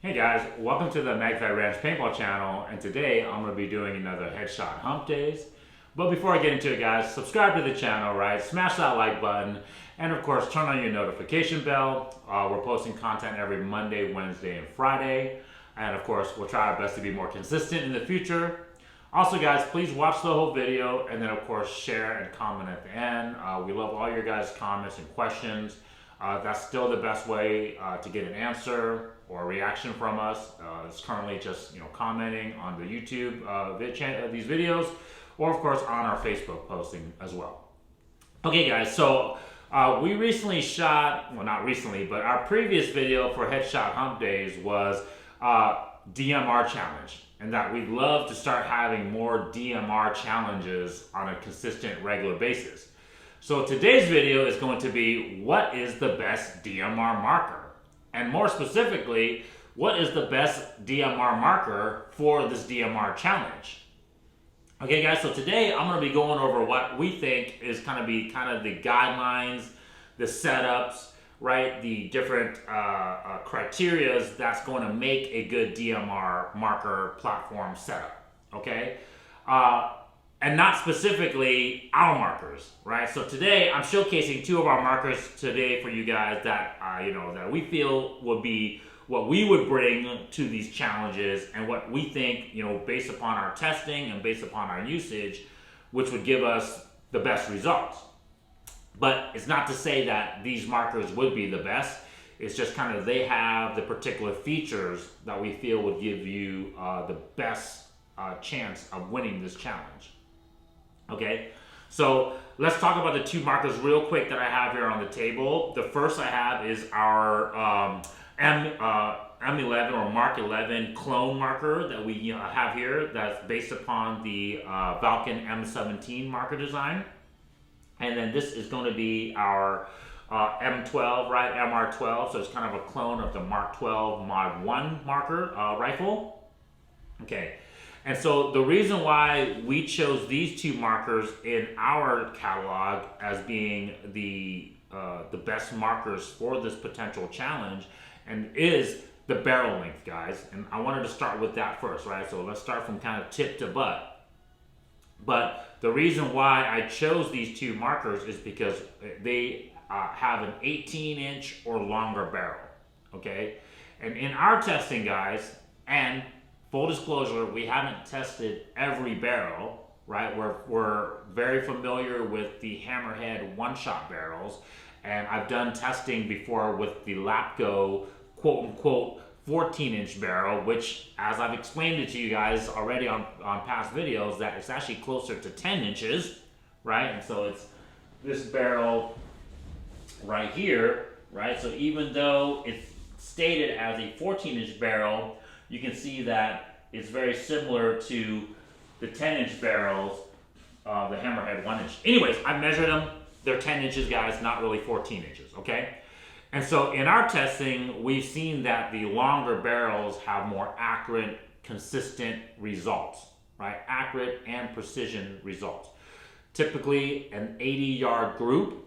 Hey guys, welcome to the Magfed Ranch Paintball channel, and today I'm going to be doing another headshot hump days. But before I get into it guys, subscribe to the channel, right? Smash that like button, and of course turn on your notification bell. We're posting content every Monday, Wednesday, and Friday. And of course, we'll try our best to be more consistent in the future. Also guys, please watch the whole video, and then of course share and comment at the end. We love all your guys' comments and questions. That's still the best way to get an answer or a reaction from us. It's currently just commenting on the YouTube these videos, or of course on our Facebook posting as well. Okay guys, so we recently shot, well not recently, but our previous video for Headshot Hump Days was DMR challenge, and that we'd love to start having more DMR challenges on a consistent, regular basis. So today's video is going to be, what is the best DMR marker? And more specifically, what is the best DMR marker for this DMR challenge? Okay guys, so today I'm going to be going over what we think is going to be kind of the guidelines, the setups, right? The different criteria that's going to make a good DMR marker platform setup, okay? And not specifically our markers, right? So today I'm showcasing two of our markers today for you guys that that we feel would be what we would bring to these challenges, and what we think, based upon our testing and based upon our usage, which would give us the best results. But it's not to say that these markers would be the best. It's just kind of they have the particular features that we feel would give you the best chance of winning this challenge. Okay, so let's talk about the two markers real quick that I have here on the table. The first I have is our M11 or Mark 11 clone marker that we have here, that's based upon the Vulcan M17 marker design. And then this is going to be our M12, right, MR12, so it's kind of a clone of the Mark 12 Mod 1 marker rifle. Okay. And so the reason why we chose these two markers in our catalog as being the best markers for this potential challenge, and is the barrel length, guys. And I wanted to start with that first, right? So let's start from kind of tip to butt. But the reason why I chose these two markers is because they have an 18-inch or longer barrel, okay? And in our testing, guys, and full disclosure, we haven't tested every barrel, right? We're very familiar with the Hammerhead one-shot barrels, and I've done testing before with the Lapco quote-unquote 14-inch barrel, which, as I've explained it to you guys already on past videos, that it's actually closer to 10 inches, right? And so it's this barrel right here, right? So even though it's stated as a 14-inch barrel, you can see that it's very similar to the 10-inch barrels, the Hammerhead 1-inch. Anyways, I measured them. They're 10 inches, guys, not really 14 inches, okay? And so in our testing, we've seen that the longer barrels have more accurate, consistent results, right? Accurate and precision results. Typically, an 80-yard group,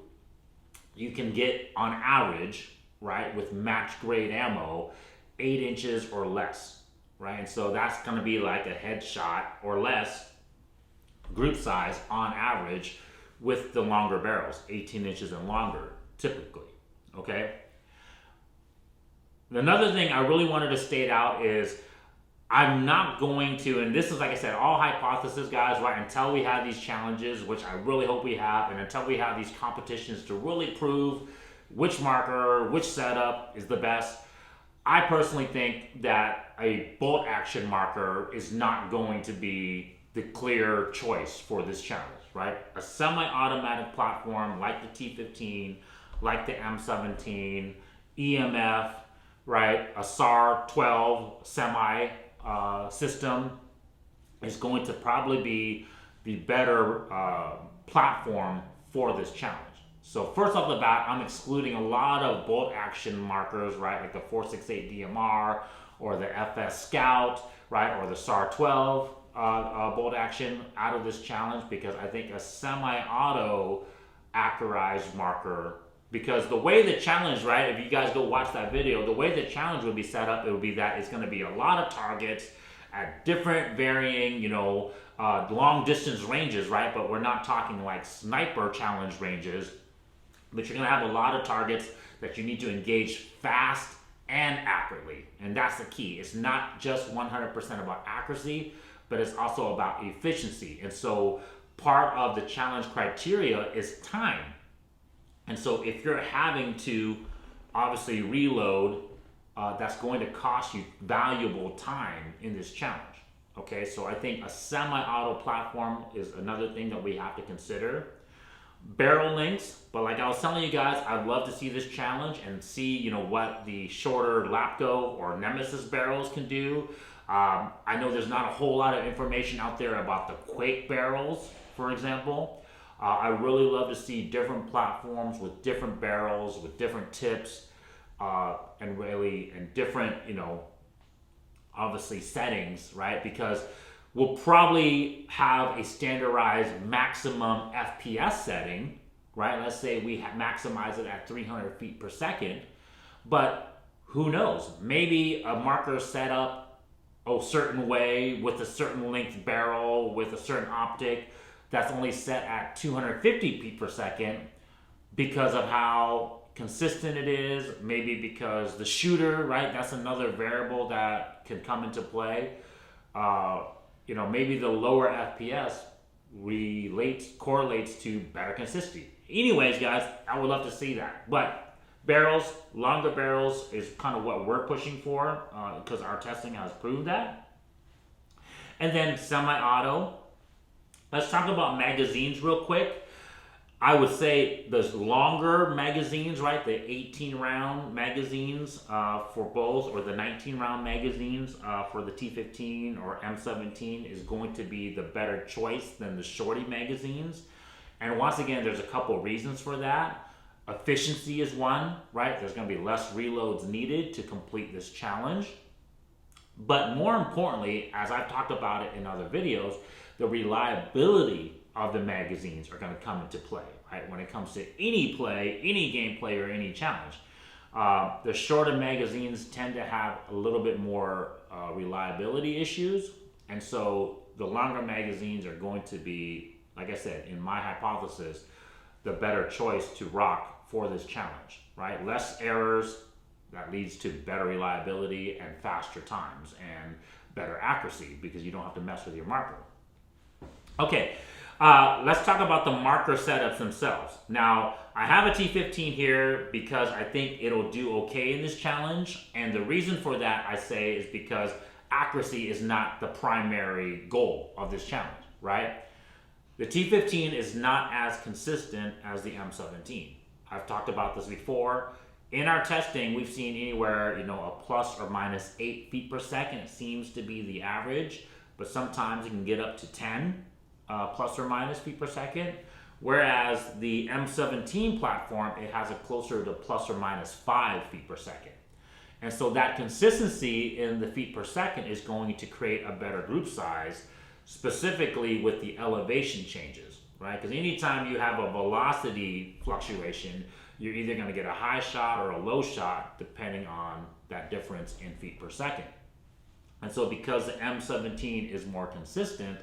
you can get on average, right, with match grade ammo, 8 inches or less, right? And so that's going to be like a headshot or less group size on average with the longer barrels, 18 inches and longer, typically, okay? Another thing I really wanted to state out is I'm not going to, and this is, like I said, all hypothesis, guys, right? Until we have these challenges, which I really hope we have, and until we have these competitions to really prove which marker, which setup is the best, I personally think that a bolt action marker is not going to be the clear choice for this challenge, right? A semi-automatic platform like the T15, like the M17, EMF, right? A SAR 12 semi system is going to probably be the better platform for this challenge. So first off the bat, I'm excluding a lot of bolt action markers, right? Like the 468 DMR or the FS Scout, right? Or the SAR 12 bolt action out of this challenge, because I think a semi-auto accurized marker Because the way the challenge, right, if you guys go watch that video, the way the challenge would be set up, it would be that it's going to be a lot of targets at different varying, long distance ranges, right? But we're not talking like sniper challenge ranges, but you're going to have a lot of targets that you need to engage fast and accurately. And that's the key. It's not just 100% about accuracy, but it's also about efficiency. And so part of the challenge criteria is time. And so if you're having to obviously reload, that's going to cost you valuable time in this challenge. Okay, so I think a semi-auto platform is another thing that we have to consider. Barrel lengths, but like I was telling you guys, I'd love to see this challenge and see, what the shorter Lapco or Nemesis barrels can do. I know there's not a whole lot of information out there about the Quake barrels, for example. I really love to see different platforms with different barrels, with different tips, and different, obviously settings, right? Because we'll probably have a standardized maximum FPS setting, right? Let's say we maximize it at 300 feet per second, but who knows? Maybe a marker set up a certain way with a certain length barrel, with a certain optic, that's only set at 250 feet per second because of how consistent it is, maybe because the shooter, right? That's another variable that can come into play. Maybe the lower FPS correlates to better consistency. Anyways, guys, I would love to see that. But barrels, longer barrels is kind of what we're pushing for because our testing has proved that. And then semi-auto. Let's talk about magazines real quick. I would say those longer magazines, right? The 18-round magazines for both, or the 19-round magazines for the T15 or M17 is going to be the better choice than the shorty magazines. And once again, there's a couple reasons for that. Efficiency is one, right? There's going to be less reloads needed to complete this challenge. But more importantly, as I've talked about it in other videos, the reliability of the magazines are going to come into play, right? When it comes to any play, any gameplay, or any challenge. The shorter magazines tend to have a little bit more reliability issues. And so the longer magazines are going to be, like I said, in my hypothesis, the better choice to rock for this challenge, right? Less errors, that leads to better reliability and faster times and better accuracy because you don't have to mess with your marker. Okay, let's talk about the marker setups themselves. Now, I have a T15 here because I think it'll do okay in this challenge. And the reason for that, I say, is because accuracy is not the primary goal of this challenge, right? The T15 is not as consistent as the M17. I've talked about this before. In our testing, we've seen anywhere, a plus or minus 8 feet per second. It seems to be the average, but sometimes it can get up to 10 plus or minus feet per second. Whereas the M17 platform, it has it closer to plus or minus 5 feet per second. And so that consistency in the feet per second is going to create a better group size, specifically with the elevation changes, right? Because anytime you have a velocity fluctuation, you're either going to get a high shot or a low shot, depending on that difference in feet per second. And so because the M17 is more consistent,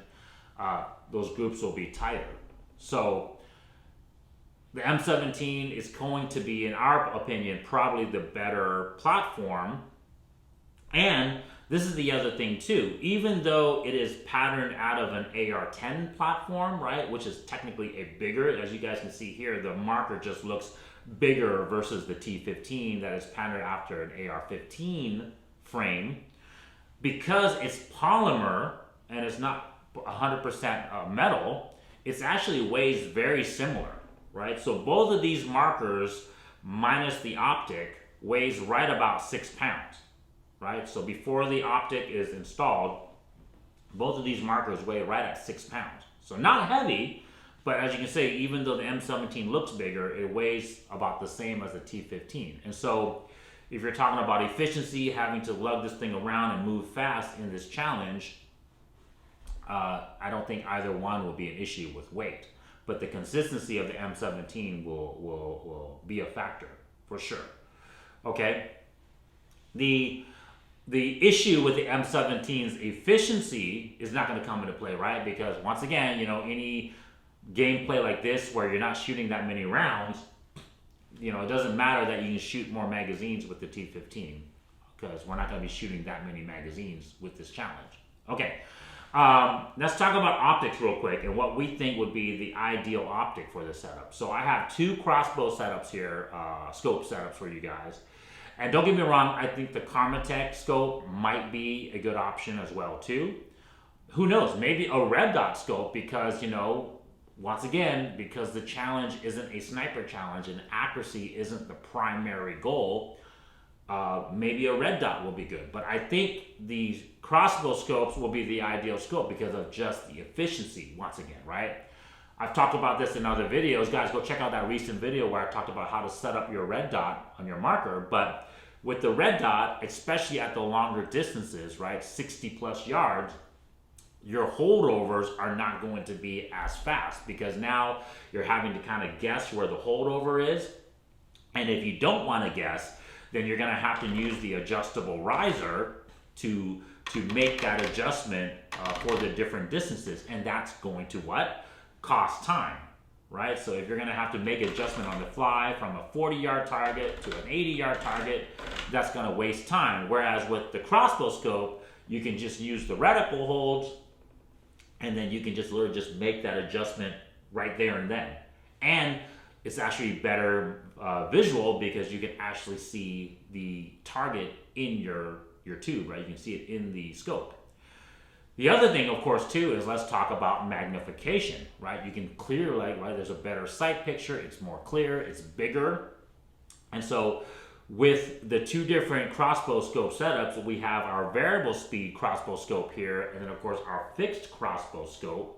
those groups will be tighter. So the M17 is going to be, in our opinion, probably the better platform. And this is the other thing too. Even though it is patterned out of an AR-10 platform, right, which is technically a bigger, as you guys can see here, the marker just looks bigger versus the T15 that is patterned after an AR-15 frame. Because it's polymer and it's not 100% metal, it actually weighs very similar, right? So both of these markers minus the optic weighs right about 6 pounds, right? So before the optic is installed, both of these markers weigh right at 6 pounds. So not heavy, but as you can see, even though the M17 looks bigger, it weighs about the same as the T15. And so if you're talking about efficiency, having to lug this thing around and move fast in this challenge, I don't think either one will be an issue with weight. but the consistency of the M17 will be a factor for sure. Okay, the issue with the M17's efficiency is not going to come into play, right? Because once again, any gameplay like this where you're not shooting that many rounds, it doesn't matter that you can shoot more magazines with the T15, because we're not going to be shooting that many magazines with this challenge. Okay, let's talk about optics real quick and what we think would be the ideal optic for this setup. So I have two crossbow setups here, scope setups for you guys. And don't get me wrong, I think the Karmatech scope might be a good option as well too. Who knows, maybe a red dot scope, because once again, because the challenge isn't a sniper challenge and accuracy isn't the primary goal, maybe a red dot will be good. But I think the crossbow scopes will be the ideal scope because of just the efficiency, once again, right? I've talked about this in other videos. Guys, go check out that recent video where I talked about how to set up your red dot on your marker. But with the red dot, especially at the longer distances, right, 60 plus yards, your holdovers are not going to be as fast, because now you're having to kind of guess where the holdover is. And if you don't want to guess, then you're going to have to use the adjustable riser to make that adjustment for the different distances. And that's going to what? Cost time, right? So if you're going to have to make adjustment on the fly from a 40-yard target to an 80-yard target, that's going to waste time. Whereas with the crossbow scope, you can just use the reticle holds, and then you can just literally just make that adjustment right there and then. And it's actually better visual, because you can actually see the target in your tube, right? You can see it in the scope. The other thing, of course, too, is let's talk about magnification, right? You can clear light, right? There's a better sight picture. It's more clear. It's bigger. And so with the two different crossbow scope setups, we have our variable speed crossbow scope here, and then, of course, our fixed crossbow scope.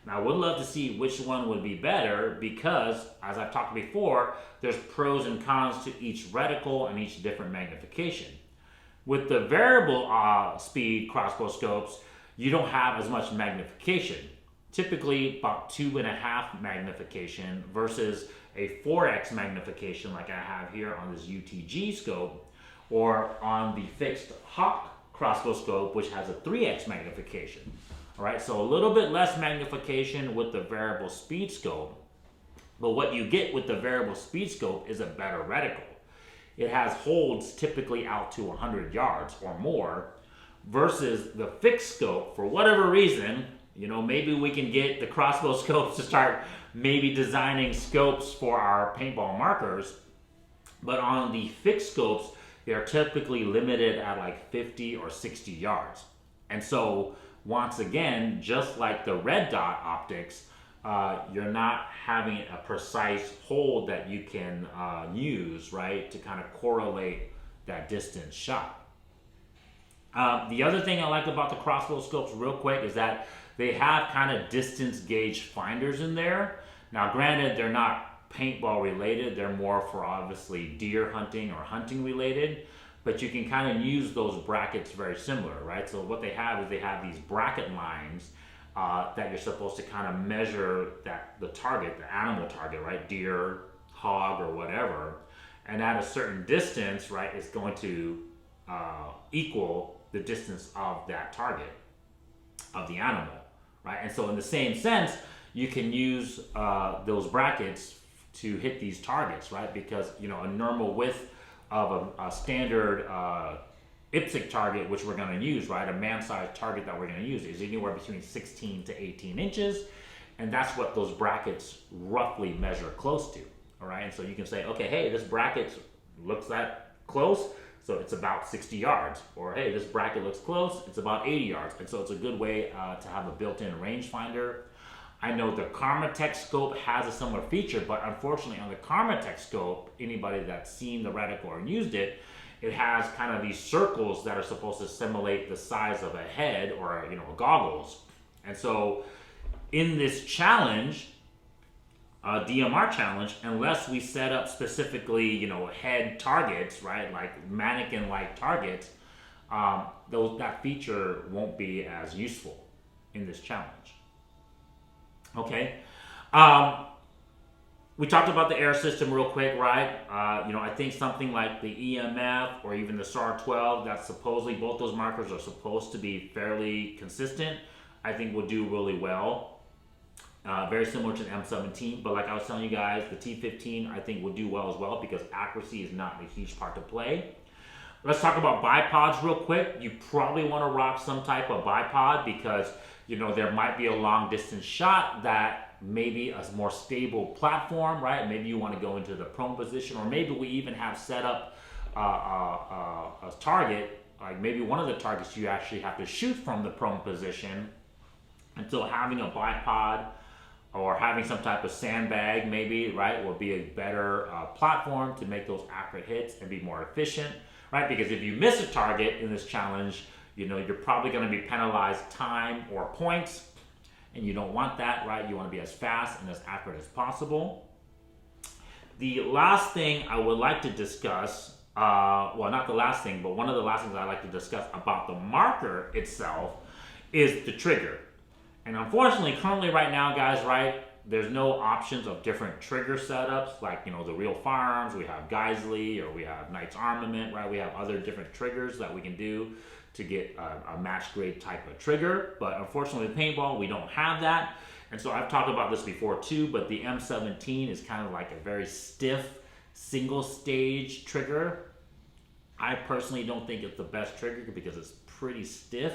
Now, I would love to see which one would be better, because, as I've talked before, there's pros and cons to each reticle and each different magnification. With the variable speed crossbow scopes, you don't have as much magnification. Typically about 2.5 magnification versus a 4x magnification like I have here on this UTG scope, or on the fixed Hawk crossbow scope, which has a 3x magnification. All right, so a little bit less magnification with the variable speed scope, but what you get with the variable speed scope is a better reticle. It has holds typically out to 100 yards or more, versus the fixed scope. For whatever reason, maybe we can get the crossbow scopes to start maybe designing scopes for our paintball markers, but on the fixed scopes, they're typically limited at like 50 or 60 yards. And so once again, just like the red dot optics, you're not having a precise hold that you can use, right, to kind of correlate that distance shot. The other thing I like about the crossbow scopes real quick is that they have kind of distance gauge finders in there. Now granted, they're not paintball related, they're more for obviously deer hunting or hunting related, but you can kind of use those brackets very similar, right? So what they have is they have these bracket lines that you're supposed to kind of measure the target, the animal target, right? Deer, hog, or whatever. And at a certain distance, right, it's going to equal the distance of that target, of the animal, right? And so in the same sense, you can use those brackets to hit these targets, right? Because, a normal width of a standard IPSC target, which we're going to use, right? A man-sized target that we're going to use is anywhere between 16 to 18 inches. And that's what those brackets roughly measure close to, all right? And so you can say, okay, hey, this bracket looks that close, so it's about 60 yards. Or hey, this bracket looks close, it's about 80 yards. And so it's a good way to have a built-in rangefinder. I know the Karmatech scope has a similar feature, but unfortunately on the Karmatech scope, anybody that's seen the reticle or used it, it has kind of these circles that are supposed to simulate the size of a head or goggles. And so in this challenge, DMR challenge, unless we set up specifically, head targets, right, like mannequin-like targets, that feature won't be as useful in this challenge. Okay, Um, we talked about the air system real quick, right? I think something like the EMF or even the SAR-12, that's supposedly, both those markers are supposed to be fairly consistent. I think will do really well. Very similar to the M17, but like I was telling you guys, the T15 I think will do well as well because accuracy is not a huge part to play. Let's talk about bipods real quick. You probably want to rock some type of bipod because there might be a long distance shot that maybe a more stable platform, right? Maybe you want to go into the prone position, or maybe we even have set up a target, like maybe one of the targets you actually have to shoot from the prone position. And so having a bipod or having some type of sandbag maybe, right, will be a better platform to make those accurate hits and be more efficient, right? Because if you miss a target in this challenge, you're probably going to be penalized time or points, and you don't want that, right? You want to be as fast and as accurate as possible. The last thing I would like to discuss, well, not the last thing, but one of the last things I'd like to discuss about the marker itself is the trigger. And unfortunately, currently right now, guys, right, there's no options of different trigger setups, like, the Real Firearms, we have Geisley, or we have Knight's Armament, right? We have other different triggers that we can do to get a match grade type of trigger. But unfortunately, with paintball, we don't have that. And so I've talked about this before too, but the M17 is kind of like a very stiff single stage trigger. I personally don't think it's the best trigger because it's pretty stiff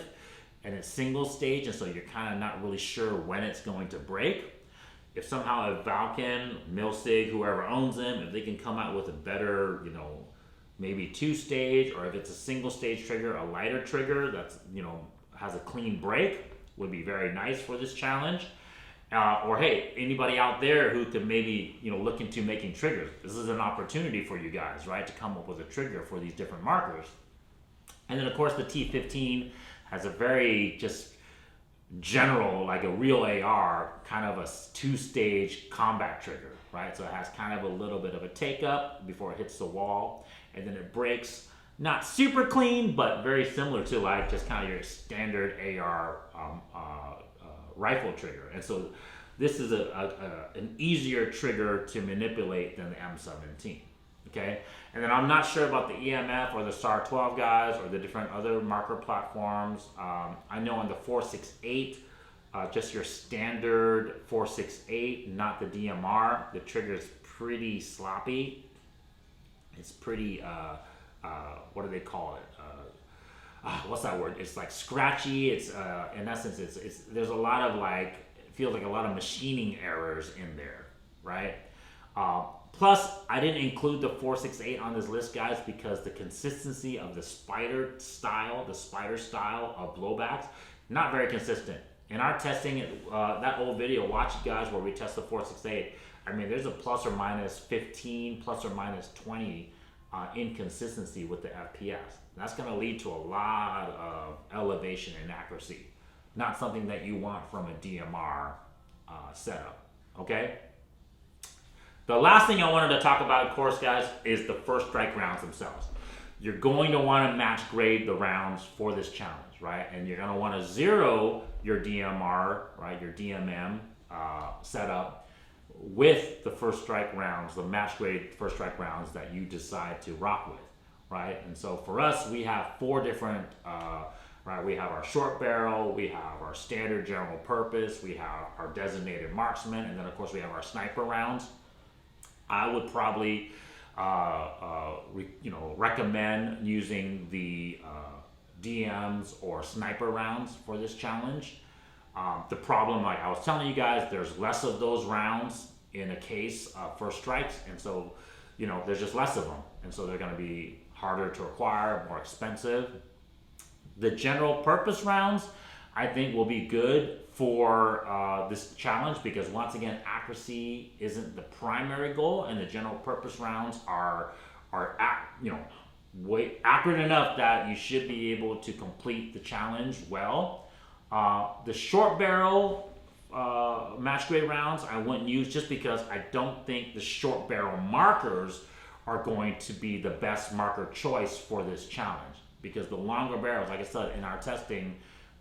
and it's single stage, and so you're kind of not really sure when it's going to break. If somehow a Valken, Milsig, whoever owns them, if they can come out with a better, maybe two-stage, or if it's a single-stage trigger, a lighter trigger that's, has a clean break, would be very nice for this challenge. Or hey, anybody out there who could maybe, look into making triggers. This is an opportunity for you guys, right, to come up with a trigger for these different markers. And then, of course, the T15 has a very just general, like a real AR, kind of a two-stage combat trigger, right? So it has kind of a little bit of a take-up before it hits the wall, and then it breaks. Not super clean, but very similar to like just kind of your standard AR rifle trigger. And so this is an easier trigger to manipulate than the M17. Okay, and then I'm not sure about the EMF or the SAR-12 guys or the different other marker platforms. I know on the 468, just your standard 468, not the DMR, the trigger is pretty sloppy. It's pretty, what do they call it? What's that word? It's like scratchy. It's in essence, it's there's a lot of like, it feels like a lot of machining errors in there, right? Plus, I didn't include the 468 on this list, guys, because the consistency of the spider style of blowbacks, not very consistent. In our testing, that old video, watch it, guys, where we test the 468. I mean, there's a plus or minus 15, plus or minus 20 inconsistency with the FPS. That's going to lead to a lot of elevation and accuracy. Not something that you want from a DMR setup, okay? The last thing I wanted to talk about, of course, guys, is the first strike rounds themselves. You're going to want to match grade the rounds for this challenge, right? And you're going to want to zero your DMR, right, your DMM setup with the first strike rounds, the match grade first strike rounds that you decide to rock with, right? And so for us, we have four different, right? We have our short barrel, we have our standard general purpose, we have our designated marksman, and then of course we have our sniper rounds. I would probably, recommend using the DMs or sniper rounds for this challenge. The problem, like I was telling you guys, there's less of those rounds in a case of first strikes, and so, there's just less of them, and so they're going to be harder to acquire, more expensive. The general purpose rounds, I think, will be good for this challenge because, once again, accuracy isn't the primary goal, and the general purpose rounds are way accurate enough that you should be able to complete the challenge well. The short barrel match grade rounds I wouldn't use just because I don't think the short barrel markers are going to be the best marker choice for this challenge, because the longer barrels, like I said, in our testing,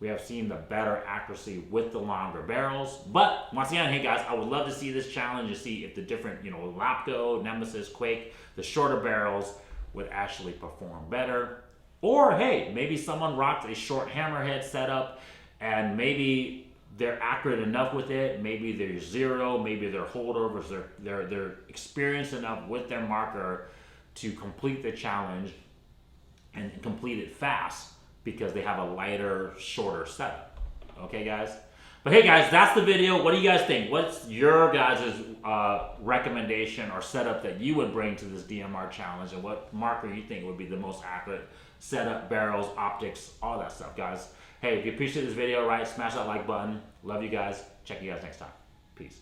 We have seen the better accuracy with the longer barrels. But once again, hey guys, I would love to see this challenge to see if the different, Lapco, Nemesis, Quake, the shorter barrels would actually perform better. Or hey, maybe someone rocked a short hammerhead setup and maybe they're accurate enough with it. Maybe they're zero, maybe they're holdovers, they're experienced enough with their marker to complete the challenge and complete it fast because they have a lighter, shorter setup. Okay, guys? But hey, guys, that's the video. What do you guys think? What's your guys' recommendation or setup that you would bring to this DMR challenge, and what marker you think would be the most accurate setup, barrels, optics, all that stuff, guys? Hey, if you appreciate this video, right, smash that like button. Love you guys. Check you guys next time. Peace.